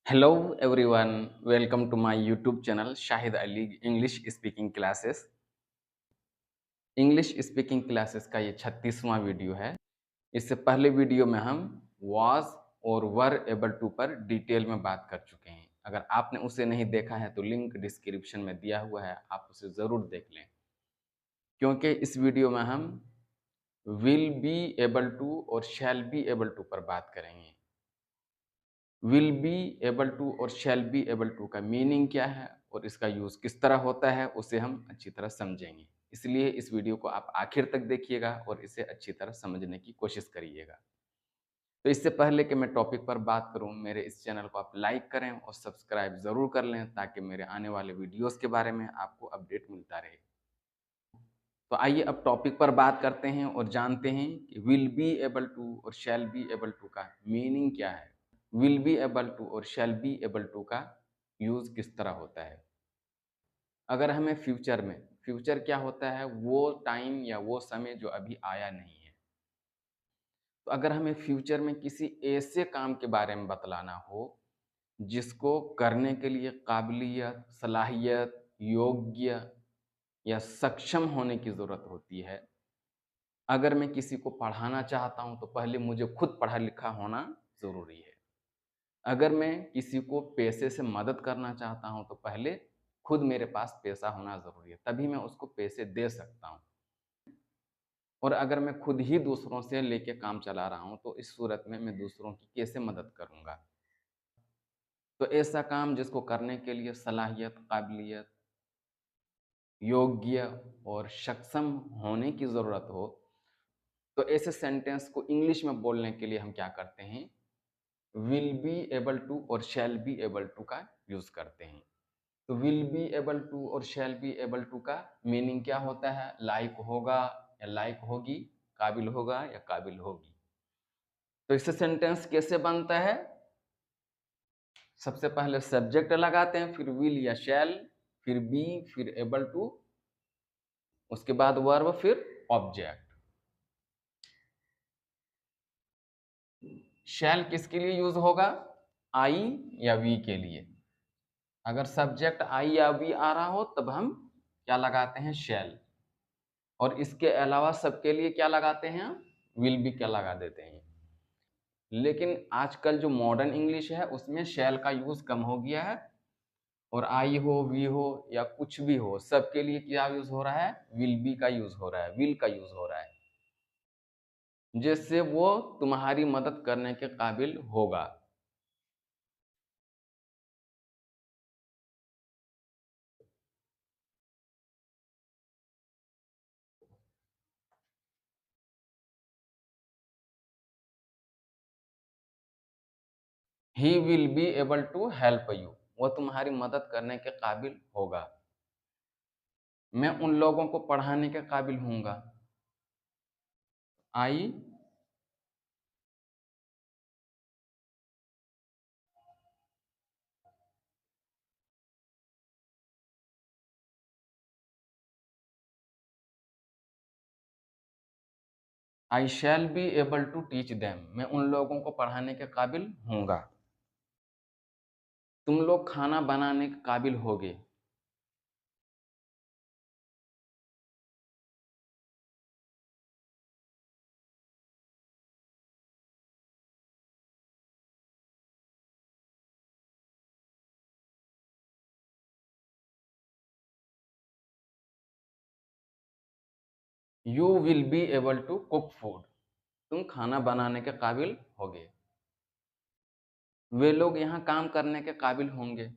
Hello everyone, welcome to my YouTube channel Shahid Ali English Speaking Classes। English speaking classes का ये 36वां video है। इससे पहले video में हम was और were able to पर डिटेल में बात कर चुके हैं। अगर आपने उसे नहीं देखा है तो लिंक डिस्क्रिप्शन में दिया हुआ है, आप उसे ज़रूर देख लें। क्योंकि इस वीडियो में हम will be able to और shall be able to पर बात करेंगे। विल बी एबल टू और शैल बी एबल टू का मीनिंग क्या है और इसका यूज़ किस तरह होता है उसे हम अच्छी तरह समझेंगे। इसलिए इस वीडियो को आप आखिर तक देखिएगा और इसे अच्छी तरह समझने की कोशिश करिएगा। तो इससे पहले कि मैं टॉपिक पर बात करूं, मेरे इस चैनल को आप लाइक करें और सब्सक्राइब ज़रूर कर लें ताकि मेरे आने वाले वीडियोस के बारे में आपको अपडेट मिलता रहे। तो आइए अब टॉपिक पर बात करते हैं और जानते हैं कि विल बी एबल टू और शैल बी एबल टू का मीनिंग क्या है। विल बी एबल टू और शैल बी एबल टू का यूज़ किस तरह होता है। अगर हमें फ्यूचर क्या होता है, वो टाइम या वो समय जो अभी आया नहीं है। तो अगर हमें फ्यूचर में किसी ऐसे काम के बारे में बतलाना हो जिसको करने के लिए काबिलियत, सलाहियत, योग्य या सक्षम होने की ज़रूरत होती है। अगर मैं किसी को पढ़ाना चाहता हूँ तो पहले मुझे खुद पढ़ा लिखा होना ज़रूरी है। अगर मैं किसी को पैसे से मदद करना चाहता हूँ तो पहले खुद मेरे पास पैसा होना ज़रूरी है, तभी मैं उसको पैसे दे सकता हूँ। और अगर मैं खुद ही दूसरों से लेके काम चला रहा हूँ तो इस सूरत में मैं दूसरों की कैसे मदद करूँगा। तो ऐसा काम जिसको करने के लिए सलाहियत, काबिलियत, योग्य और सक्षम होने की ज़रूरत हो, तो ऐसे सेंटेंस को इंग्लिश में बोलने के लिए हम क्या करते हैं, विल बी एबल टू और शैल बी एबल टू का यूज़ करते हैं। तो विल बी एबल टू और शैल बी एबल टू का मीनिंग क्या होता है, लायक होगा या लायक होगी, काबिल होगा या काबिल होगी। तो इससे सेंटेंस कैसे बनता है, सबसे पहले सब्जेक्ट लगाते हैं, फिर विल या शैल, फिर बी, फिर एबल टू, उसके बाद वर्ब, फिर ऑब्जेक्ट। शैल किसके लिए यूज होगा, आई या वी के लिए। अगर सब्जेक्ट आई या वी आ रहा हो तब हम क्या लगाते हैं, शैल। और इसके अलावा सबके लिए क्या लगाते हैं, विल बी क्या लगा देते हैं। लेकिन आजकल जो मॉडर्न इंग्लिश है उसमें शैल का यूज कम हो गया है और आई हो, वी हो या कुछ भी हो, सबके लिए क्या यूज हो रहा है, विल बी का यूज हो रहा है, विल का यूज हो रहा है, जिससे वो तुम्हारी मदद करने के काबिल होगा। He will be able to help you, वो तुम्हारी मदद करने के काबिल होगा। मैं उन लोगों को पढ़ाने के काबिल होऊंगा, I I shall be able to teach them, मैं उन लोगों को पढ़ाने के काबिल होऊंगा। तुम लोग खाना बनाने के काबिल होगे। You will be able to cook food, तुम खाना बनाने के काबिल होगे। वे लोग यहाँ काम करने के काबिल होंगे।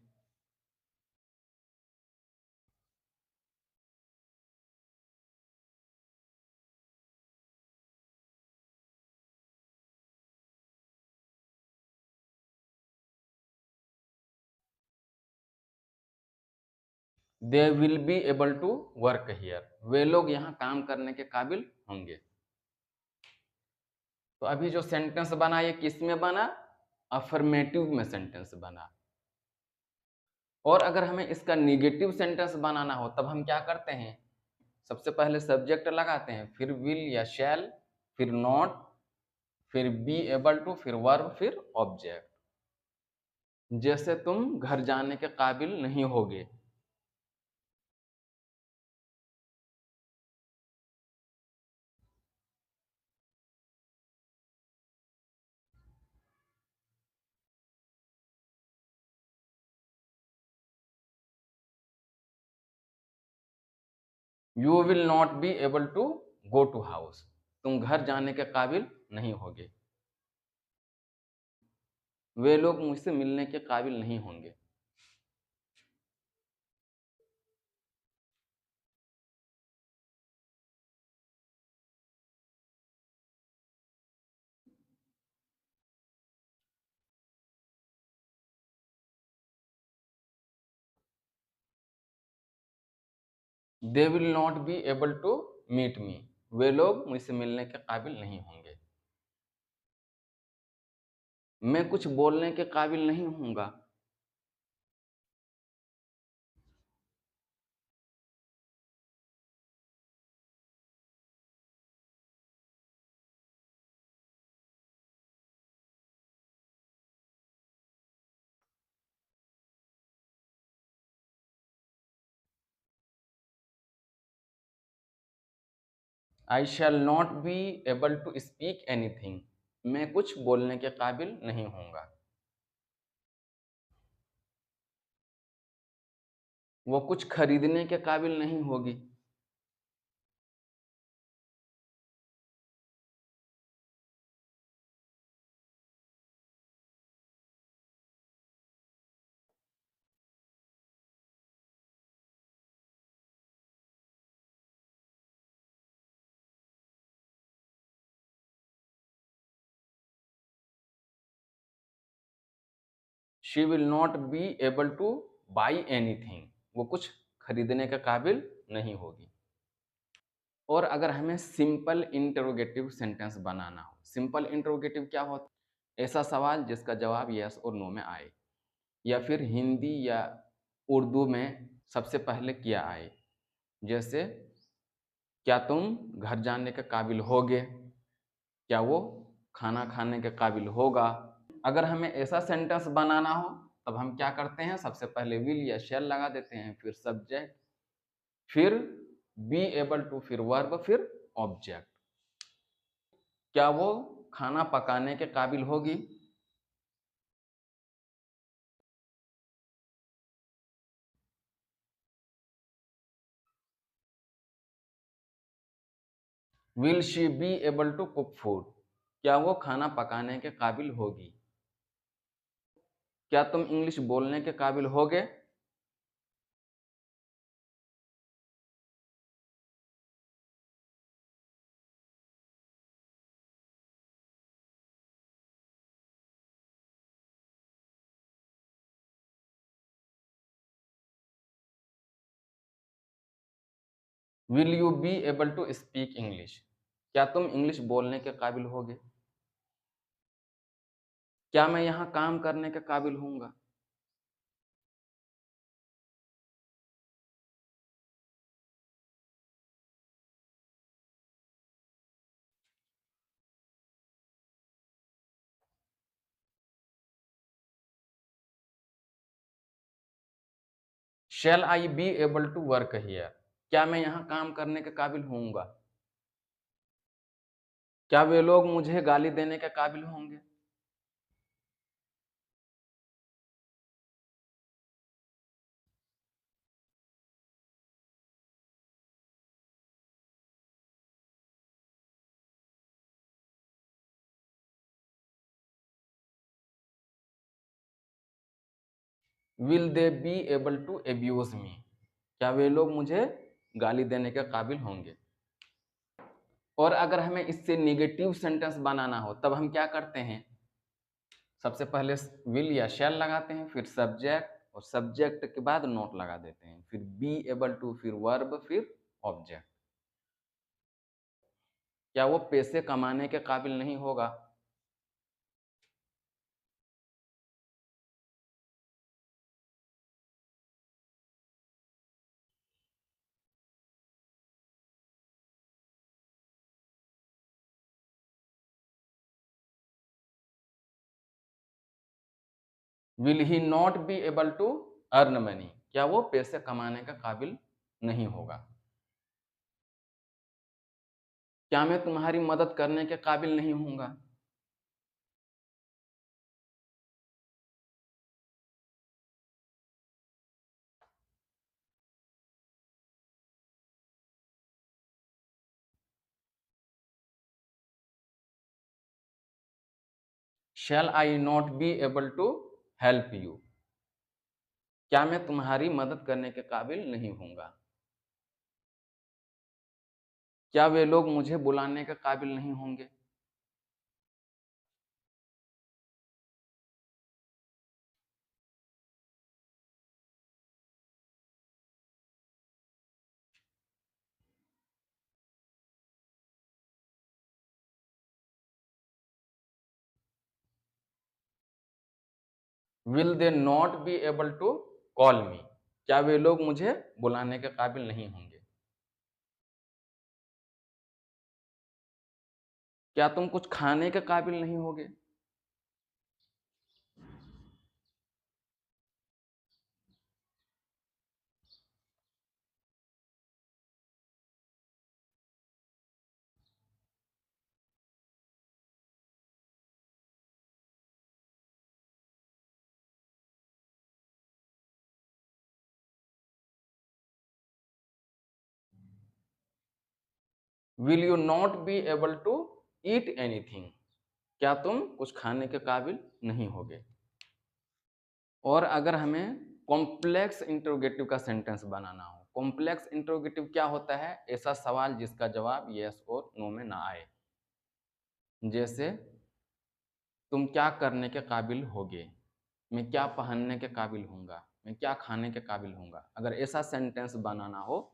They will be able to work here, वे लोग यहाँ काम करने के काबिल होंगे। तो अभी जो सेंटेंस बना ये किस में बना, अफर्मेटिव में सेंटेंस बना। और अगर हमें इसका निगेटिव सेंटेंस बनाना हो तब हम क्या करते हैं, सबसे पहले सब्जेक्ट लगाते हैं, फिर विल या शैल, फिर नॉट, फिर बी एबल टू, फिर वर्ब, फिर ऑब्जेक्ट। जैसे तुम घर जाने के काबिल नहीं होगे। You will not be able to go to house. तुम घर जाने के काबिल नहीं होगे। वे लोग मुझसे मिलने के काबिल नहीं होंगे। They will not be able to meet me. वे लोग मुझसे मिलने के काबिल नहीं होंगे। मैं कुछ बोलने के काबिल नहीं हूँगा। I shall not be able to speak anything. मैं कुछ बोलने के काबिल नहीं हूँगा। वो कुछ खरीदने के काबिल नहीं होगी। She will not be able two by anything. वो कुछ खरीदने के काबिल नहीं होगी। और अगर हमें सिंपल इंटरोगेटिव सेंटेंस बनाना हो, सिंपल इंटरोगेटिव क्या होता है? ऐसा सवाल जिसका जवाब यस और नो में आए, या फिर हिंदी या उर्दू में सबसे पहले किया आए। जैसे, क्या तुम घर जाने के काबिल होगे? क्या वो खाना खाने के काबिल होगा? अगर हमें ऐसा सेंटेंस बनाना हो तब हम क्या करते हैं? सबसे पहले विल या शैल लगा देते हैं, फिर सब्जेक्ट, फिर बी एबल टू, फिर वर्ब, फिर ऑब्जेक्ट। क्या वो खाना पकाने के काबिल होगी? Will she be able to cook food? क्या वो खाना पकाने के काबिल होगी? क्या तुम इंग्लिश बोलने के काबिल होगे? Will you be able to speak English? क्या तुम इंग्लिश बोलने के काबिल होगे? क्या मैं यहाँ काम करने के काबिल हूँगा? Shall I be able to work here? क्या मैं यहाँ काम करने के काबिल होऊंगा? क्या वे लोग मुझे गाली देने के काबिल होंगे? Will they be able to abuse me? क्या वे लोग मुझे गाली देने के काबिल होंगे? और अगर हमें इससे निगेटिव सेंटेंस बनाना हो तब हम क्या करते हैं? सबसे पहले विल या शैल लगाते हैं, फिर सब्जेक्ट, और सब्जेक्ट के बाद नोट लगा देते हैं, फिर बी एबल टू, फिर वर्ब, फिर ऑब्जेक्ट। क्या वो पैसे कमाने के काबिल नहीं होगा? Will he not be able to earn money, क्या वो पैसे कमाने का काबिल नहीं होगा? क्या मैं तुम्हारी मदद करने के काबिल नहीं हूँगा? Shall I not be able to help you, क्या मैं तुम्हारी मदद करने के काबिल नहीं हूँगा? क्या वे लोग मुझे बुलाने के काबिल नहीं होंगे? Will they not be able to call me, क्या वे लोग मुझे बुलाने के काबिल नहीं होंगे? क्या तुम कुछ खाने के काबिल नहीं होगे? Will you not be able to eat anything, क्या तुम कुछ खाने के काबिल नहीं होगे? और अगर हमें कॉम्प्लेक्स इंटरोगेटिव का सेंटेंस बनाना हो, कॉम्प्लेक्स इंटरोगेटिव क्या होता है? ऐसा सवाल जिसका जवाब यस और नो में ना आए। जैसे तुम क्या करने के काबिल होगे, मैं क्या पहनने के काबिल हूँगा, मैं क्या खाने के काबिल हूँगा। अगर ऐसा सेंटेंस बनाना हो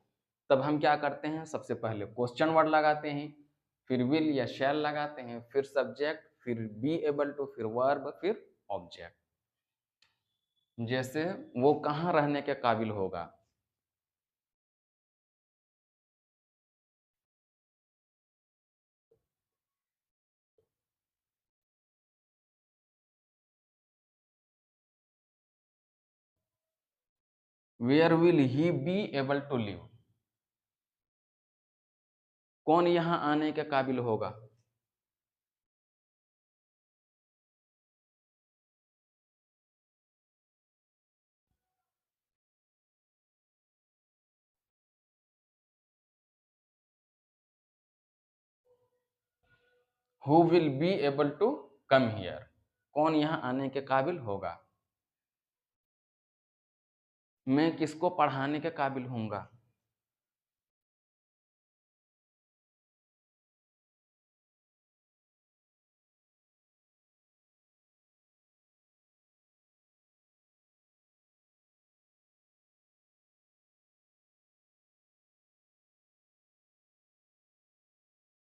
तब हम क्या करते हैं? सबसे पहले क्वेश्चन वर्ड लगाते हैं, फिर विल या शैल लगाते हैं, फिर सब्जेक्ट, फिर बी एबल टू, फिर वर्ब, फिर ऑब्जेक्ट। जैसे वो कहाँ रहने के काबिल होगा? Where will he be able to live, कौन यहाँ आने के काबिल होगा? Who will be able to come here, कौन यहाँ आने के काबिल होगा? मैं किसको पढ़ाने के काबिल हूँगा?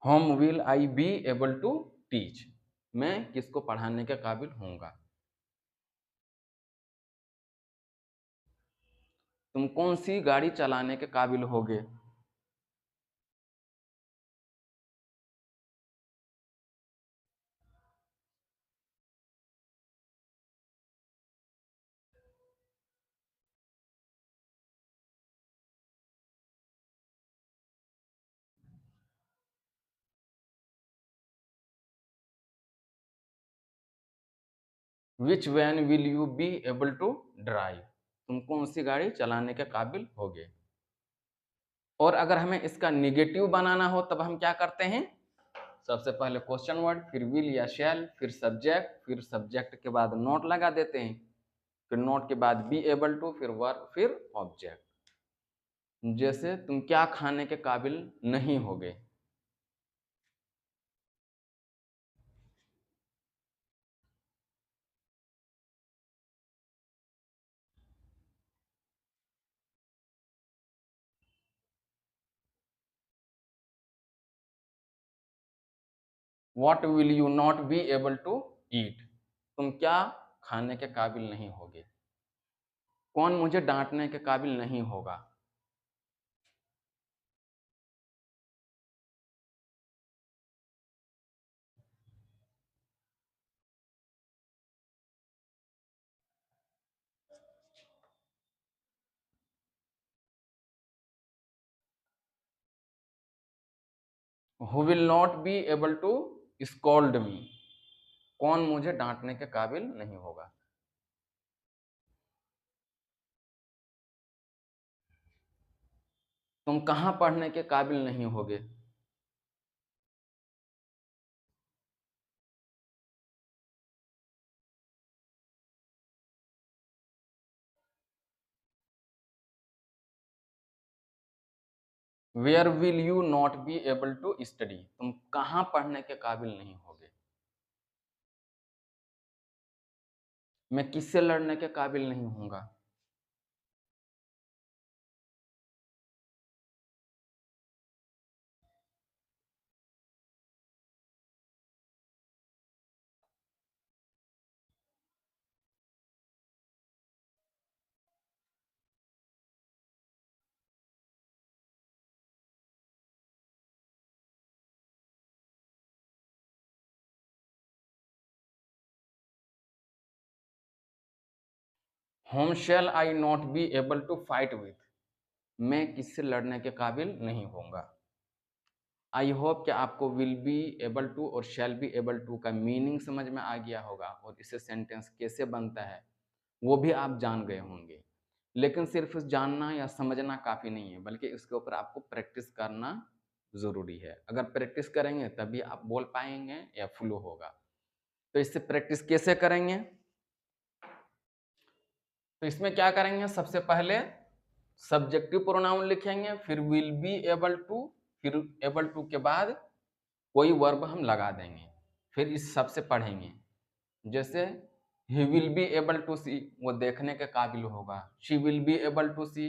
Whom will I be able to teach, मैं किसको पढ़ाने के काबिल हूँगा? तुम कौन सी गाड़ी चलाने के काबिल होगे? Which van will you be able to drive, तुम कौन सी गाड़ी चलाने के काबिल होगे? और अगर हमें इसका निगेटिव बनाना हो तब हम क्या करते हैं? सबसे पहले क्वेश्चन वर्ड, फिर विल या शैल, फिर सब्जेक्ट के बाद नॉट लगा देते हैं, फिर नॉट के बाद बी एबल टू, फिर वर्ब, फिर ऑब्जेक्ट। जैसे तुम क्या खाने के काबिल नहीं होगे? What will you not be able to eat, तुम क्या खाने के काबिल नहीं होगे? कौन मुझे डांटने के काबिल नहीं होगा? Who will not be able to scold me, कौन मुझे डांटने के काबिल नहीं होगा। तुम कहां पढ़ने के काबिल नहीं होगे। Where will you not be able to study, तुम कहां पढ़ने के काबिल नहीं होगे। मैं किससे लड़ने के काबिल नहीं होऊंगा। Whom shall I not be able to fight with, मैं किससे लड़ने के काबिल नहीं होऊंगा। आई होप कि आपको विल बी एबल टू और शैल बी एबल टू का मीनिंग समझ में आ गया होगा और इससे सेंटेंस कैसे बनता है वो भी आप जान गए होंगे। लेकिन सिर्फ जानना या समझना काफ़ी नहीं है, बल्कि इसके ऊपर आपको प्रैक्टिस करना ज़रूरी है। अगर प्रैक्टिस करेंगे तभी आप बोल पाएंगे या फ्लो होगा। तो इससे प्रैक्टिस कैसे करेंगे, तो इसमें क्या करेंगे, सबसे पहले सब्जेक्टिव प्रोनाउन लिखेंगे, फिर विल बी एबल टू, फिर एबल टू के बाद कोई वर्ब हम लगा देंगे, फिर इस सबसे पढ़ेंगे। जैसे he will be able to see, वो देखने के काबिल होगा। She will be able to see,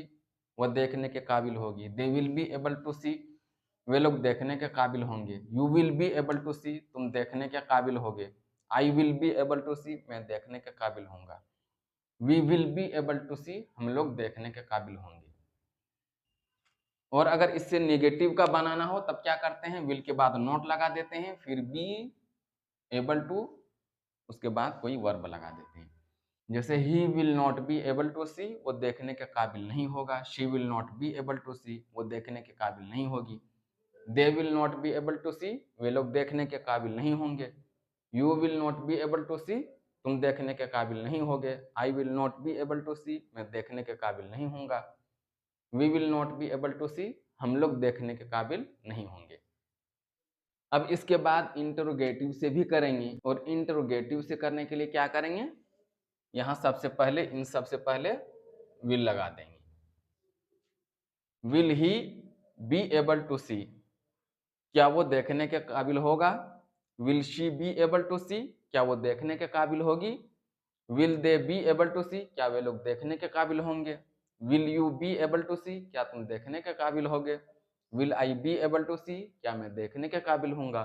वो देखने के काबिल होगी। They will be able to see, वे लोग देखने के काबिल होंगे। You will be able to see, तुम देखने के काबिल होगे। I will be able to see, मैं देखने के काबिल होऊंगा। We will be able to see, हम लोग देखने के काबिल होंगे। और अगर इससे नेगेटिव का बनाना हो तब क्या करते हैं, विल के बाद नॉट लगा देते हैं, फिर बी एबल टू, उसके बाद कोई वर्ब लगा देते हैं। जैसे he will not be able to see, वो देखने के काबिल नहीं होगा। She will not be able to see, वो देखने के काबिल नहीं होगी। They will not be able to see, वे लोग देखने के काबिल नहीं होंगे। You will not be able to see, तुम देखने के काबिल नहीं होगे। I will not be able to see, मैं देखने के काबिल नहीं होऊंगा। We will not be able to see, हम लोग देखने के काबिल नहीं होंगे। अब इसके बाद इंटरोगेटिव से भी करेंगे, और इंटरोगेटिव से करने के लिए क्या करेंगे, यहां सबसे पहले इन सबसे पहले विल लगा देंगे। Will he be able to see, क्या वो देखने के काबिल होगा। Will she be able to see, क्या वो देखने के काबिल होगी। Will they be able to see, क्या वे लोग देखने के काबिल होंगे। Will you be able to see, क्या तुम देखने के काबिल होगे। Will I be able to see, क्या मैं देखने के काबिल होऊंगा।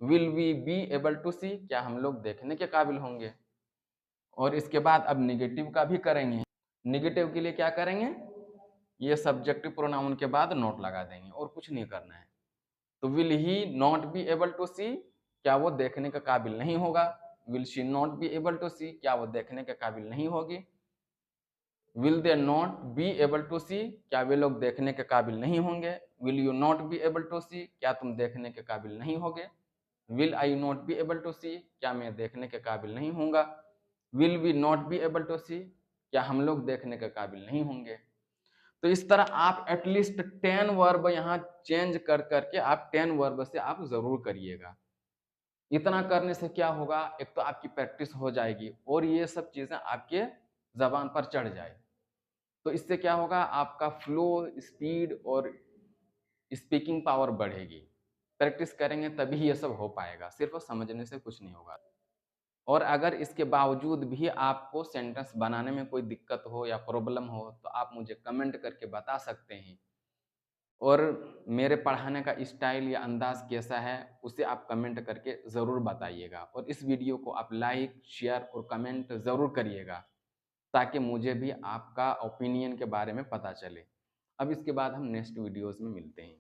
Will we be able to see, क्या हम लोग देखने के काबिल होंगे। और इसके बाद अब निगेटिव का भी करेंगे। निगेटिव के लिए क्या करेंगे, ये सब्जेक्टिव प्रोनाउन के बाद नॉट लगा देंगे और कुछ नहीं करना है। तो will he not be able to see, क्या वो देखने के काबिल नहीं होगा। Will she not be able to see, क्या वो देखने के काबिल नहीं होगी। Will they not be able to see, क्या वे लोग देखने के काबिल नहीं होंगे। Will you not be able to see, क्या तुम देखने के काबिल नहीं होगे। Will I not be able to see, क्या मैं देखने के काबिल नहीं होऊंगा। Will we not be able to see, क्या हम लोग देखने के काबिल नहीं होंगे। तो इस तरह आप एटलीस्ट 10 वर्ब यहाँ चेंज कर करके आप 10 वर्ब से आप जरूर करिएगा। इतना करने से क्या होगा, एक तो आपकी प्रैक्टिस हो जाएगी और ये सब चीजें आपके जबान पर चढ़ जाए। तो इससे क्या होगा, आपका फ्लो, स्पीड और स्पीकिंग पावर बढ़ेगी। प्रैक्टिस करेंगे तभी ये सब हो पाएगा, सिर्फ समझने से कुछ नहीं होगा। और अगर इसके बावजूद भी आपको सेंटेंस बनाने में कोई दिक्कत हो या प्रॉब्लम हो तो आप मुझे कमेंट करके बता सकते हैं। और मेरे पढ़ाने का स्टाइल या अंदाज़ कैसा है उसे आप कमेंट करके ज़रूर बताइएगा। और इस वीडियो को आप लाइक, शेयर और कमेंट ज़रूर करिएगा, ताकि मुझे भी आपका ओपिनियन के बारे में पता चले। अब इसके बाद हम नेक्स्ट वीडियोज़ में मिलते हैं।